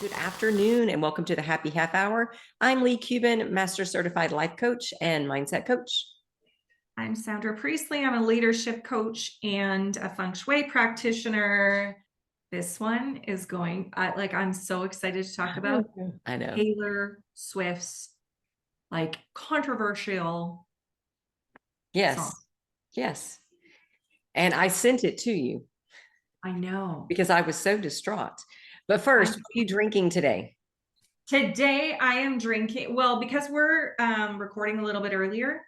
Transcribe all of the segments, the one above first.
Good afternoon and welcome to the Happy Half Hour. I'm Leigh Kubin, Master Certified Life Coach and Mindset Coach. I'm Sandra Priestley. I'm a leadership coach and a feng shui practitioner. This one is going, I'm so excited to talk about I know. Taylor Swift's controversial Yes. song. Yes. And I sent it to you I know. because I was so distraught. But first, what are you drinking today? Today I am drinking, well, because we're recording a little bit earlier,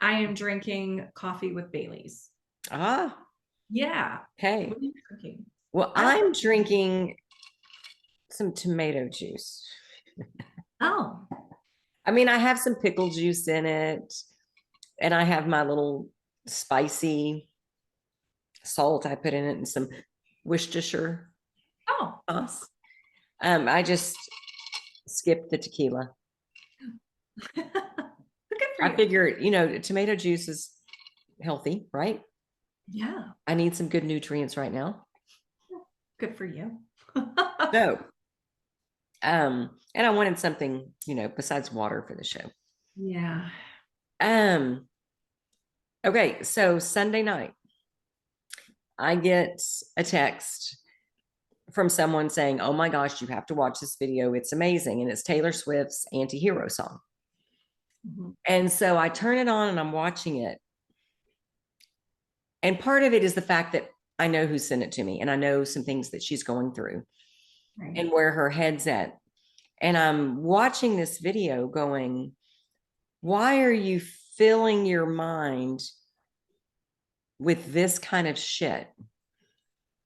I am drinking coffee with Bailey's. Ah, Yeah. okay. What are you drinking? Well, I'm drinking some tomato juice. Oh, I mean, I have some pickle juice in it, and I have my little spicy salt I put in it and some Worcestershire sauce. I just skipped the tequila. good for I you. figured, tomato juice is healthy, right? Yeah. I need some good nutrients right now. Good for you. So, and I wanted something, besides water for the show. Yeah. Okay, so Sunday night, I get a text from someone saying, "Oh my gosh, you have to watch this video. It's amazing." And it's Taylor Swift's anti-hero song. Mm-hmm. And so I turn it on and I'm watching it. And part of it is the fact that I know who sent it to me and I know some things that she's going through and where her head's at. And I'm watching this video going, why are you filling your mind with this kind of shit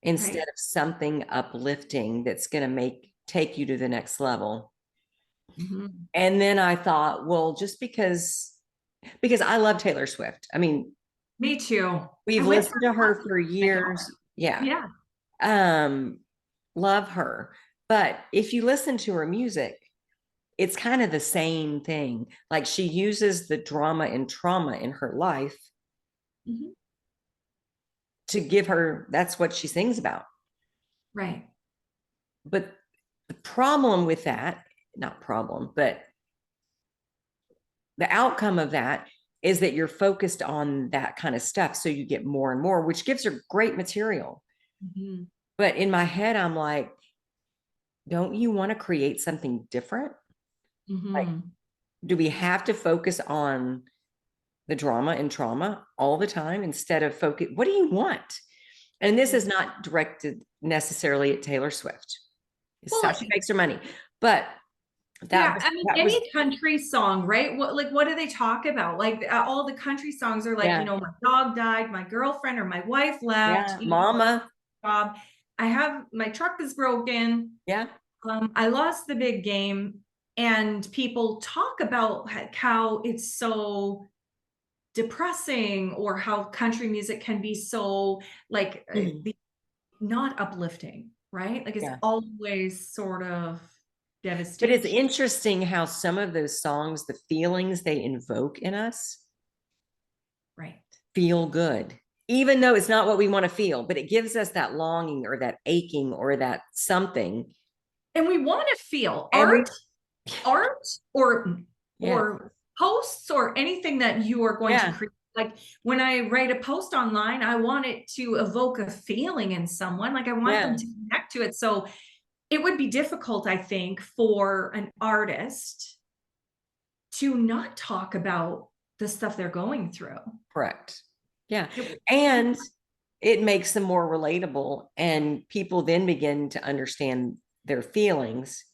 instead of something uplifting that's going to take you to the next level? Mm-hmm. And then I thought, well, just because I love Taylor Swift. I mean, Me too. we've listened to her for years. Yeah. Yeah. Love her. But if you listen to her music, it's kind of the same thing. Like she uses the drama and trauma in her life Mm-hmm. to give her, that's what she sings about. Right. But the problem with that, not problem, but the outcome of that is that you're focused on that kind of stuff. So you get more and more, which gives her great material. Mm-hmm. But in my head, I'm like, don't you want to create something different? Like, Mm-hmm. do we have to focus on the drama and trauma all the time instead of focus? What do you want? And this is not directed necessarily at Taylor Swift. This is how she makes her money. But any country song, right? What do they talk about? Like all the country songs are like, my dog died, my girlfriend or my wife left, mama. Job. I have my truck is broken. Yeah. I lost the big game. And people talk about how it's so depressing or how country music can be so not uplifting, right? Like it's always sort of devastating. But it's interesting how some of those songs, the feelings they invoke in us, feel good, even though it's not what we want to feel, but it gives us that longing or that aching or that something. And we want to feel art or posts or anything that you are going to create. Like when I write a post online, I want it to evoke a feeling in someone. Like I want them to connect to it. So it would be difficult, I think, for an artist to not talk about the stuff they're going through. Correct. Yeah. And it makes them more relatable and people then begin to understand their feelings.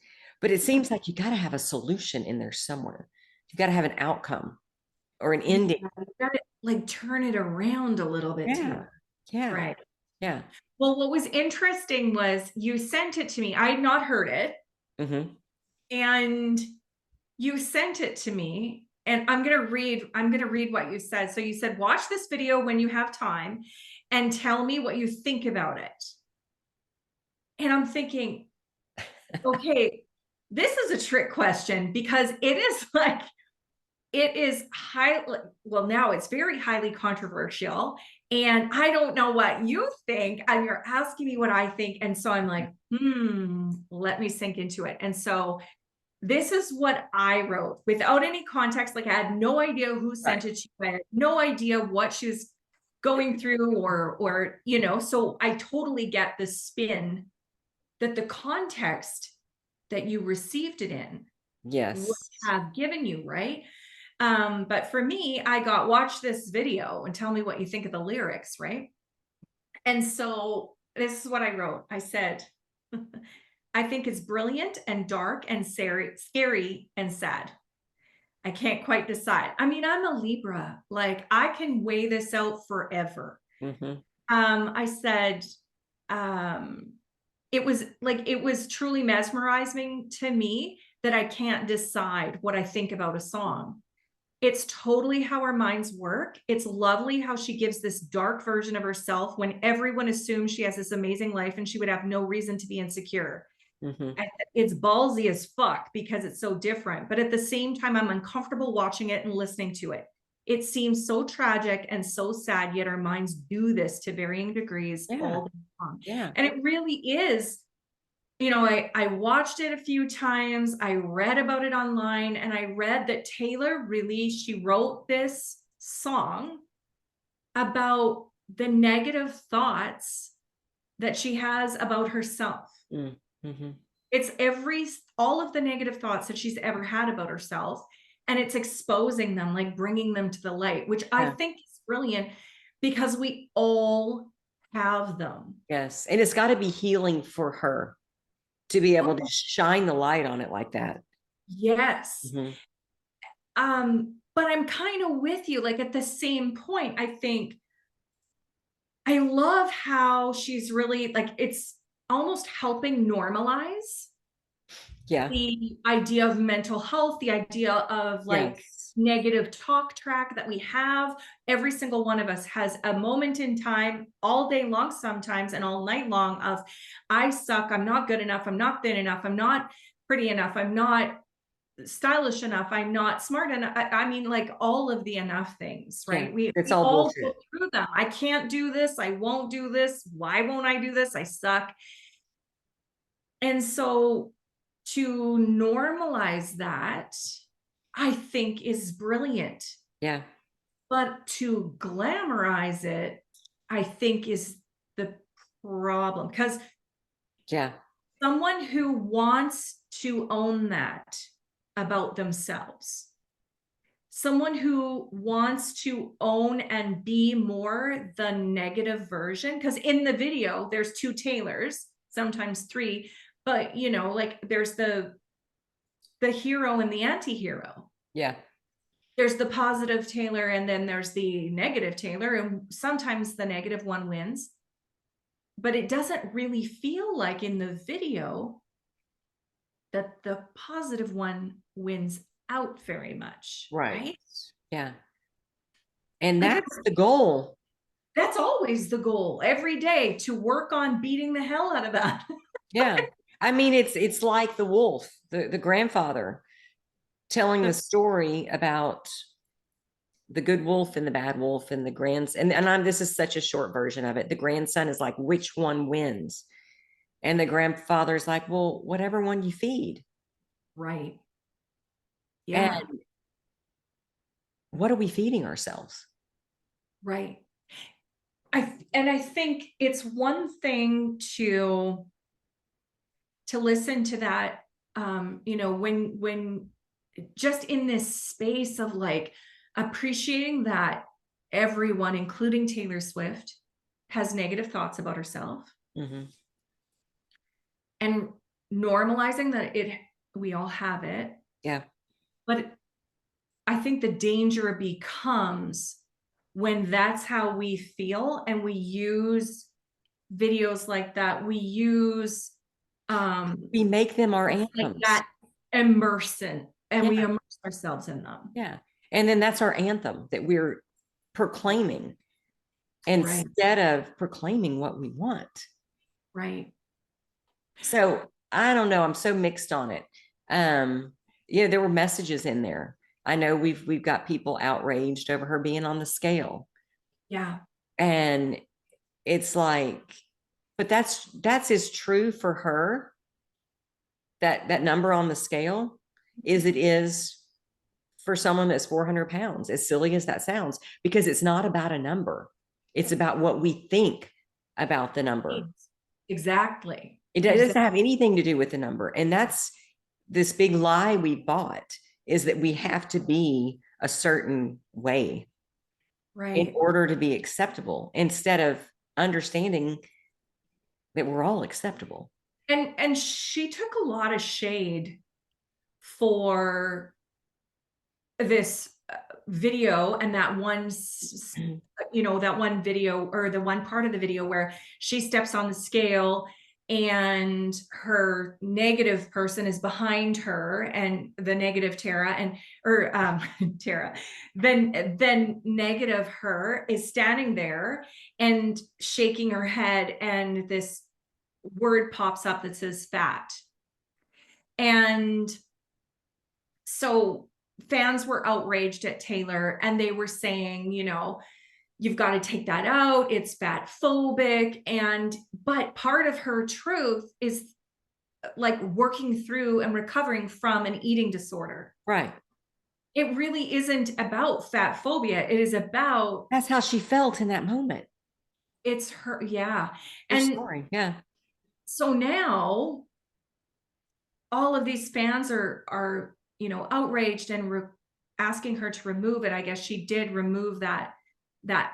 But it seems like you got to have a solution in there somewhere. You've got to have an outcome or an ending. You got to turn it around a little bit too. Yeah. Right. Yeah. Well, what was interesting was you sent it to me. I had not heard it. Mm-hmm. And you sent it to me. And I'm going to read what you said. So you said, watch this video when you have time and tell me what you think about it. And I'm thinking, okay, this is a trick question because it is now it's very highly controversial And I don't know what you think, and you're asking me what I think. And so I'm like, let me sink into it. And so this is what I wrote without any context. Like I had no idea who sent it to you. I had no idea what she was going through or, you know, so I totally get the spin that the context that you received it in would have given you, right? But for me, I got, watch this video and tell me what you think of the lyrics, right? And so this is what I wrote. I said, I think it's brilliant and dark and scary and sad. I can't quite decide. I mean, I'm a Libra. Like I can weigh this out forever. I said, it was truly mesmerizing to me that I can't decide what I think about a song. It's totally how our minds work. It's lovely how she gives this dark version of herself when everyone assumes she has this amazing life and she would have no reason to be insecure. It's ballsy as fuck because it's so different. But at the same time, I'm uncomfortable watching it and listening to it. It seems so tragic and so sad, yet our minds do this to varying degrees all the time. And it really is, you know, I watched it a few times. I read about it online, and I read that Taylor really, she wrote this song about the negative thoughts that she has about herself. It's all of the negative thoughts that she's ever had about herself, and it's exposing them, like bringing them to the light, which I think is brilliant because we all have them. Yes. And it's got to be healing for her to be able to shine the light on it like that. Yes. But I'm kind of with you. Like at the same point, I think I love how she's really like, it's almost helping normalize the idea of mental health, the idea of like negative talk track that we have. Every single one of us has a moment in time all day long sometimes and all night long of I suck, I'm not good enough, I'm not thin enough, I'm not pretty enough, I'm not stylish enough, I'm not smart enough. I mean, like all of the enough things, right? We all go through them. I can't do this, I won't do this, why won't I do this, I suck. And so to normalize that, I think is brilliant. Yeah. But to glamorize it, I think is the problem. Because someone who wants to own that about themselves, someone who wants to own and be more the negative version, because in the video, there's two Taylors, sometimes three, but you know, like there's the hero and the anti-hero. Yeah. There's the positive Taylor and then there's the negative Taylor, and sometimes the negative one wins. But it doesn't really feel like in the video that the positive one wins out very much. Right? Yeah. And that's the goal. That's always the goal every day, to work on beating the hell out of that. Yeah. I mean, it's like the wolf, the grandfather telling the story about the good wolf and the bad wolf and the grandson. And this is such a short version of it. The grandson is like, which one wins? And the grandfather's like, well, whatever one you feed. Right. Yeah. And what are we feeding ourselves? Right. I think it's one thing to listen to that, you know, when just in this space of like appreciating that everyone, including Taylor Swift, has negative thoughts about herself, and normalizing that we all have it. Yeah. But I think the danger becomes when that's how we feel, and we use videos like that. We use we make them our anthems. Like that immersion, and we immerse ourselves in them. Yeah. And then that's our anthem that we're proclaiming instead of proclaiming what we want. Right. So I don't know. I'm so mixed on it. Yeah, there were messages in there. I know we've got people outraged over her being on the scale. Yeah. And it's like, but that's as true for her, that number on the scale, is it is for someone that's 400 pounds, as silly as that sounds, because it's not about a number. It's about what we think about the number. Exactly. It doesn't have anything to do with the number. And that's this big lie we bought, is that we have to be a certain way in order to be acceptable, instead of understanding that we're all acceptable. And she took a lot of shade for this video, and that one, that one video, or the one part of the video where she steps on the scale and her negative person is behind her, and the negative Tara, and Tara, then negative her is standing there and shaking her head, and this word pops up that says fat. And so fans were outraged at Taylor, and they were saying, you've got to take that out. It's fat phobic. But part of her truth is like working through and recovering from an eating disorder. Right. It really isn't about fat phobia. It is about, that's how she felt in that moment. It's her. Yeah. Her story. Yeah. So now all of these fans are, outraged and asking her to remove it. I guess she did remove that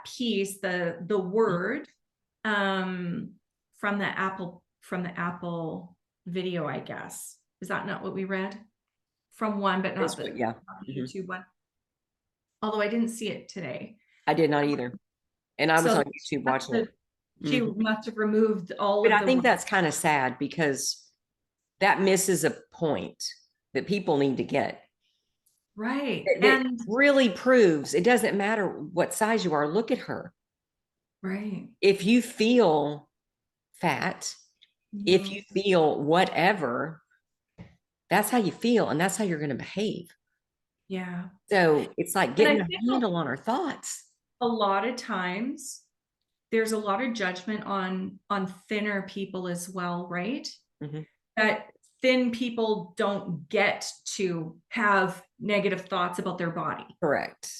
piece, the word, from the Apple video, I guess. Is that not what we read? From one, but not the YouTube one. Although I didn't see it today. I did not either. And I was on YouTube watching it. She must have removed all of it. But I think that's kind of sad, because that misses a point that people need to get. Right. And really proves it doesn't matter what size you are. Look at her. Right. If you feel fat, if you feel whatever, that's how you feel, and that's how you're going to behave. Yeah. So it's like getting a handle on our thoughts. A lot of times there's a lot of judgment on thinner people as well, right? That thin people don't get to have negative thoughts about their body. Correct.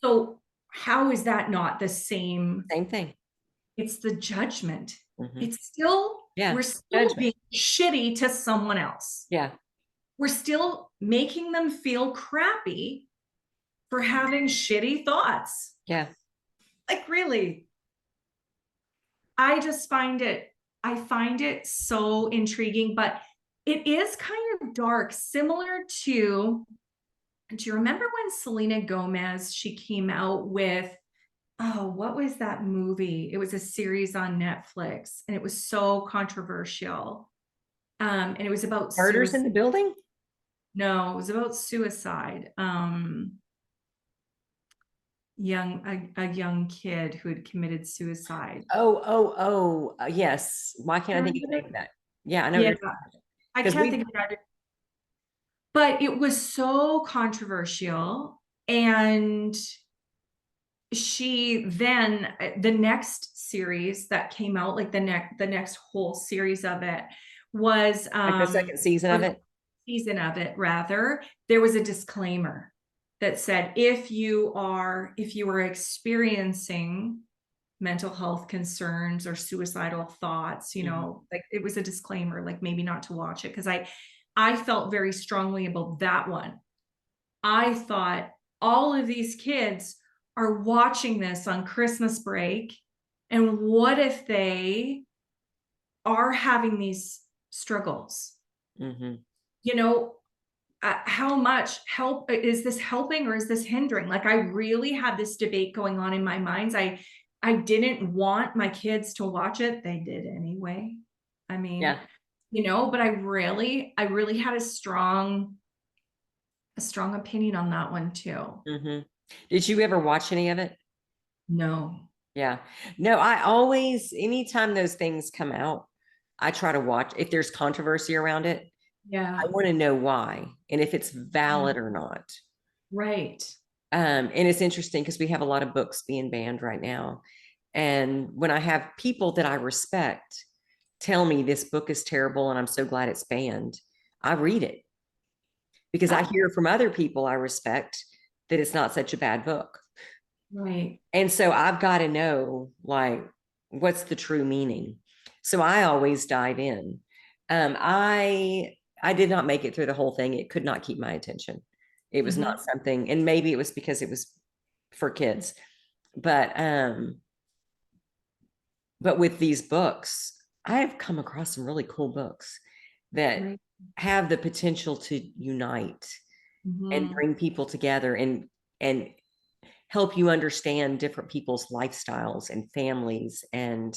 So how is that not the same thing? It's the judgment. It's still, we're still judgment. being shitty to someone else. Yeah. We're still making them feel crappy for having shitty thoughts. Yeah. Like, really. I find it so intriguing, but it is kind of dark, similar to, do you remember when Selena Gomez, she came out with, what was that movie? It was a series on Netflix, and it was so controversial. And it was about murders in the building? No, it was about suicide. A young kid who had committed suicide. Yes. Why can't I think of that? Yeah, I know. Yeah, I can't think of that. But it was so controversial, and she then, the next series that came out, like the next whole series of it was like the second season of it. Rather, there was a disclaimer that said, if you are experiencing mental health concerns or suicidal thoughts, like, it was a disclaimer, like maybe not to watch it, because I felt very strongly about that one. I thought, all of these kids are watching this on Christmas break, and what if they are having these struggles? How much help is this helping, or is this hindering? Like, I really had this debate going on in my mind. I didn't want my kids to watch it. They did anyway. I mean, but I really had a strong opinion on that one too. Did you ever watch any of it? No. Yeah. No, I always, anytime those things come out, I try to watch if there's controversy around it. Yeah. I want to know why, and if it's valid or not. Right. And it's interesting because we have a lot of books being banned right now. And when I have people that I respect tell me this book is terrible and I'm so glad it's banned, I read it because I hear from other people I respect that it's not such a bad book. Right. And so I've got to know, like, what's the true meaning. So I always dive in. I did not make it through the whole thing. It could not keep my attention. It was not something, and maybe it was because it was for kids. But with these books, I have come across some really cool books that have the potential to unite and bring people together and help you understand different people's lifestyles and families and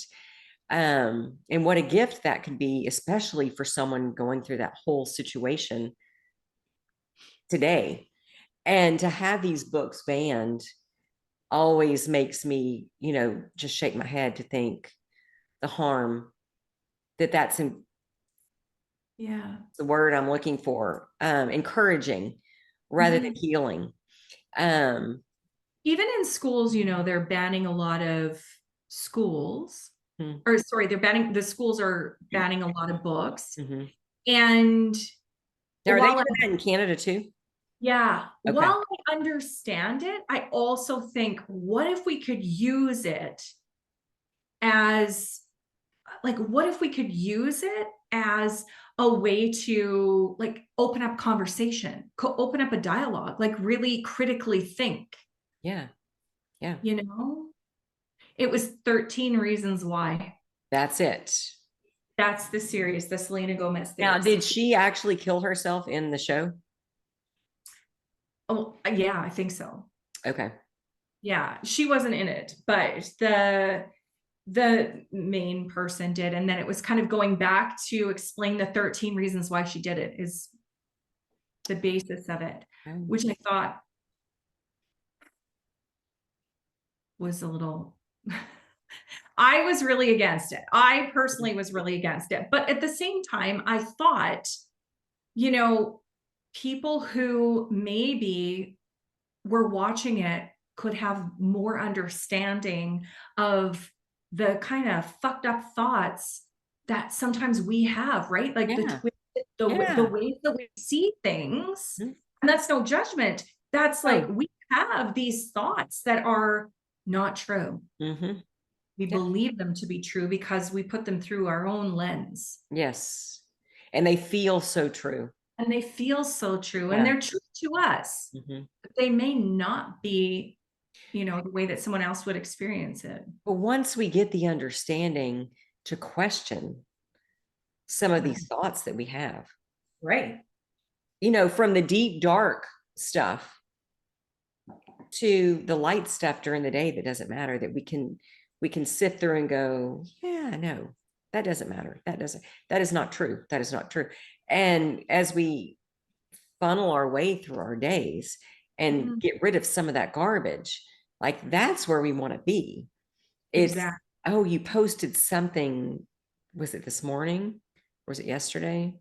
what a gift that could be, especially for someone going through that whole situation today. And to have these books banned always makes me, just shake my head to think the harm that's in, the word I'm looking for, encouraging rather than healing. Even in schools, they're banning a lot of schools, or sorry, the schools are banning a lot of books. And are they doing that in Canada too? Yeah. Okay. While I understand it, I also think, what if we could use it as a way to open up conversation, open up a dialogue, really critically think. Yeah. It was 13 Reasons Why. That's it. That's the series, the Selena Gomez series. Now, did she actually kill herself in the show? Oh, yeah, I think so. Okay. Yeah, she wasn't in it, but the main person did. And then it was kind of going back to explain the 13 reasons why she did it is the basis of it, which I thought was a little, I was really against it. I personally was really against it. But at the same time, I thought, people who maybe were watching it could have more understanding of the kind of fucked up thoughts that sometimes we have, right? Like the ways that we see things. And that's no judgment. That's we have these thoughts that are not true. We believe them to be true because we put them through our own lens. Yes. And they feel so true. And they feel so true. And they're true to us. But they may not be, the way that someone else would experience it. But once we get the understanding to question some of these thoughts that we have. Right. From the deep, dark stuff to the light stuff during the day that doesn't matter, that we can sift through and go, yeah, no, that doesn't matter. That is not true. That is not true. And as we funnel our way through our days and get rid of some of that garbage, that's where we want to be. It's, oh, you posted something. Was it this morning? Or was it yesterday?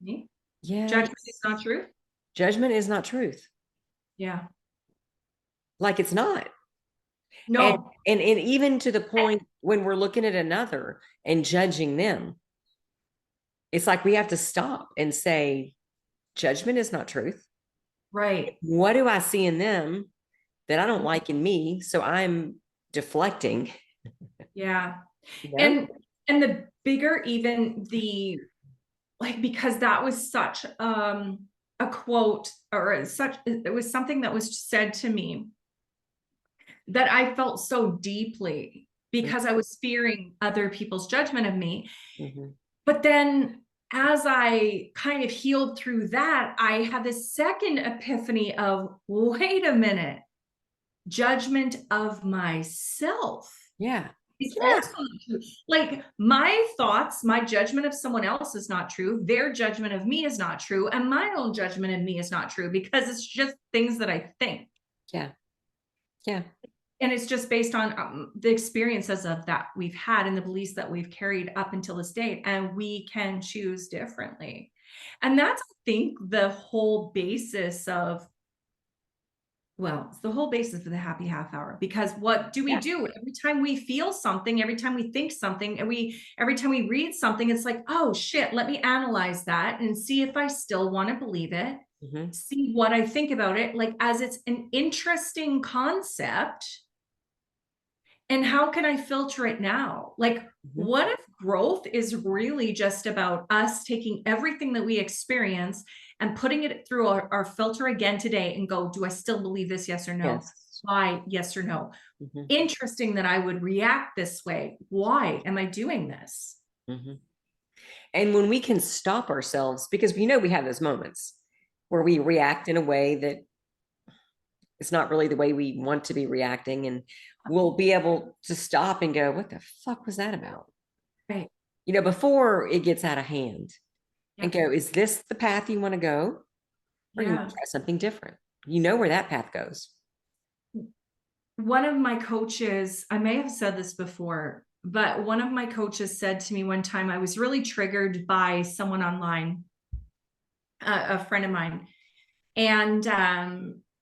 Yeah. Judgment is not truth. Judgment is not truth. Yeah. It's not. No. And even to the point when we're looking at another and judging them, it's like we have to stop and say, judgment is not truth. Right. What do I see in them that I don't like in me? So I'm deflecting. Yeah. And the bigger, even because that was such a quote, or it was something that was said to me that I felt so deeply because I was fearing other people's judgment of me. But then as I kind of healed through that, I had this second epiphany of, wait a minute, judgment of myself. Yeah. It's also not true. My thoughts, my judgment of someone else is not true. Their judgment of me is not true. And my own judgment of me is not true because it's just things that I think. Yeah. Yeah. And it's just based on the experiences of that we've had and the beliefs that we've carried up until this date. And we can choose differently. And that's, I think, the whole basis of Well, it's the whole basis of the happy half hour, because what do we do every time we feel something, every time we think something, and every time we read something, it's like, oh shit, let me analyze that and see if I still want to believe it. See what I think about it, like, as it's an interesting concept. And how can I filter it now? Like, what if growth is really just about us taking everything that we experience and putting it through our filter again today and go, do I still believe this? Yes or no? Yes. Why? Yes or no? Interesting that I would react this way. Why am I doing this? And when we can stop ourselves, because we know we have those moments where we react in a way that it's not really the way we want to be reacting, and we'll be able to stop and go, what the fuck was that about? Right. You know, before it gets out of hand, and go, is this the path you want to go? Or you want to try something different? You know where that path goes. One of my coaches, I may have said this before, but one of my coaches said to me one time, I was really triggered by someone online, a friend of mine. And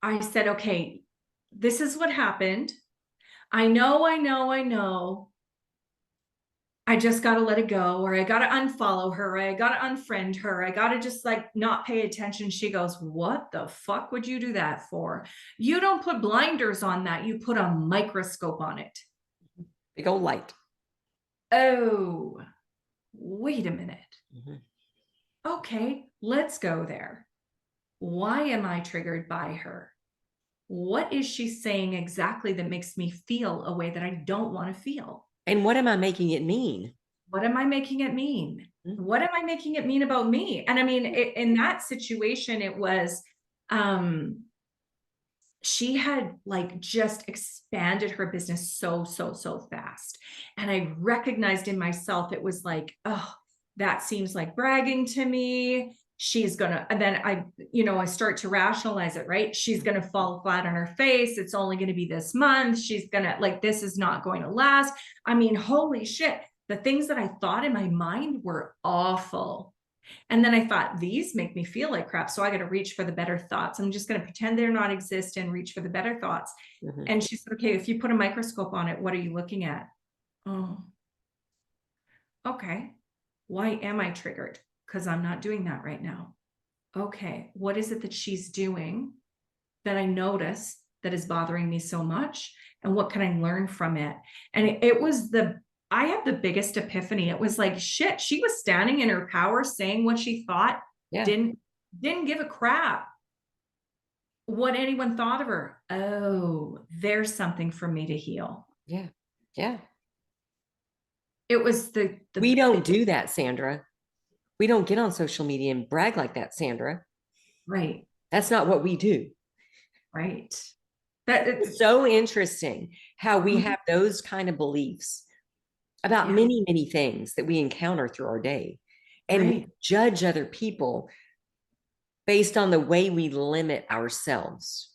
I said, okay, this is what happened. I know. I just got to let it go, or I got to unfollow her, or I got to unfriend her. I got to just like not pay attention. She goes, what the fuck would you do that for? You don't put blinders on that. You put a microscope on it. Big old light. Oh, wait a minute. Okay, let's go there. Why am I triggered by her? What is she saying exactly that makes me feel a way that I don't want to feel? And what am I making it mean? What am I making it mean? What am I making it mean about me? And I mean, in that situation, it was, she had like just expanded her business so fast. And I recognized in myself, it was like, oh, that seems like bragging to me. She's gonna, and then I start to rationalize it, right? She's gonna fall flat on her face. It's only gonna be this month. She's gonna, like, this is not going to last. I mean, holy shit. The things that I thought in my mind were awful. And then I thought, these make me feel like crap. So I got to reach for the better thoughts. I'm just going to pretend they're not exist and reach for the better thoughts. And she said, okay, if you put a microscope on it, what are you looking at? Oh, okay. Why am I triggered? Because I'm not doing that right now. Okay, what is it that she's doing that I notice that is bothering me so much? And what can I learn from it? And it was I had the biggest epiphany. It was like, shit, she was standing in her power, saying what she thought, didn't give a crap what anyone thought of her. Oh, there's something for me to heal. Yeah. It was we don't do that, Sandra. We don't get on social media and brag like that, Sandra. Right. That's not what we do. Right. It's so interesting how we have those kind of beliefs about many things that we encounter through our day. And we judge other people based on the way we limit ourselves.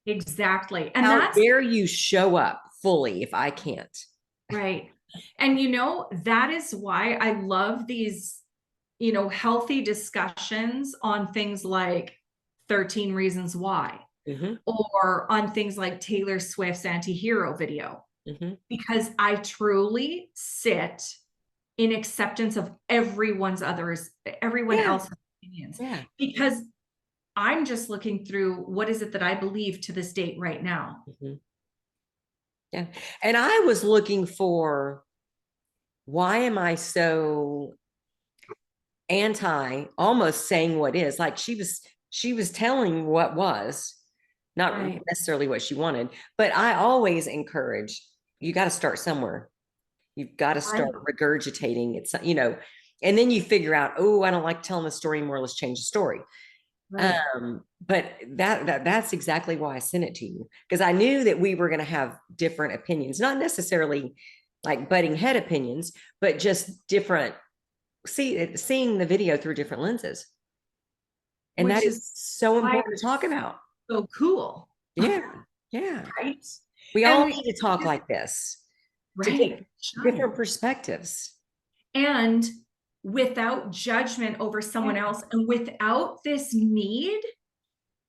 Exactly. And how dare you show up fully if I can't? Right. And that is why I love these, healthy discussions on things like 13 Reasons Why, or on things like Taylor Swift's anti-hero video, because I truly sit in acceptance of everyone else's opinions, because I'm just looking through what is it that I believe to this date right now. Yeah. And I was looking for, why am I so anti almost saying what is? Like she was telling what was, not necessarily what she wanted, but I always encourage, you got to start somewhere. You've got to start regurgitating. It's, and then you figure out, oh, I don't like telling the story anymore. Let's change the story. But that's exactly why I sent it to you, because I knew that we were going to have different opinions, not necessarily like butting head opinions, but just different, seeing the video through different lenses. And that is so important to talk about. So cool. Yeah. Right. We all need to talk like this. Right. To get different perspectives. And without judgment over someone else, and without this need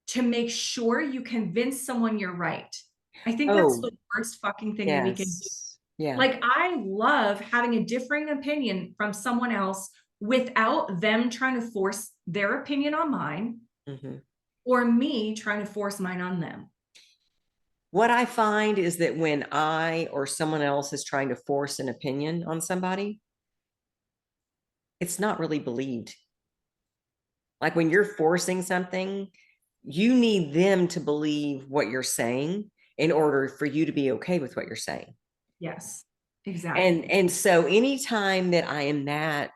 to make sure you convince someone you're right. I think that's the worst fucking thing that we can do. Yeah. Like, I love having a differing opinion from someone else without them trying to force their opinion on mine, or me trying to force mine on them. What I find is that when I or someone else is trying to force an opinion on somebody, it's not really believed. Like when you're forcing something, you need them to believe what you're saying in order for you to be okay with what you're saying. Yes, exactly. And so anytime that I am that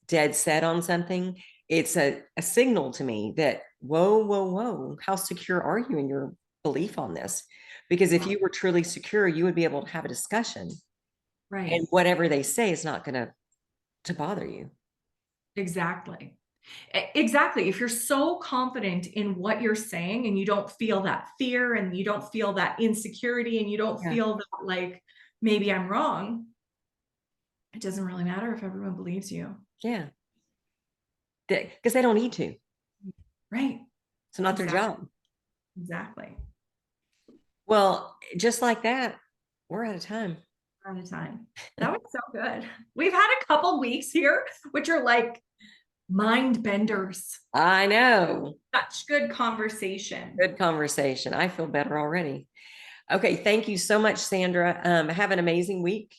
dead set on something, it's a signal to me that, whoa, how secure are you in your belief on this? Because if you were truly secure, you would be able to have a discussion. Right. And whatever they say is not going to bother you. Exactly. Exactly. If you're so confident in what you're saying and you don't feel that fear and you don't feel that insecurity and you don't feel that, like, maybe I'm wrong, it doesn't really matter if everyone believes you. Yeah. Because they don't need to. Right. It's not their job. Exactly. Well, just like that, we're out of time. We're out of time. That was so good. We've had a couple weeks here, which are like mind benders. I know. Such good conversation. Good conversation. I feel better already. Okay. Thank you so much, Sandra. Have an amazing week.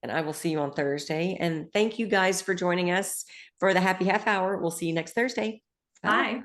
And I will see you on Thursday. And thank you guys for joining us for the Happy Half Hour. We'll see you next Thursday. Bye.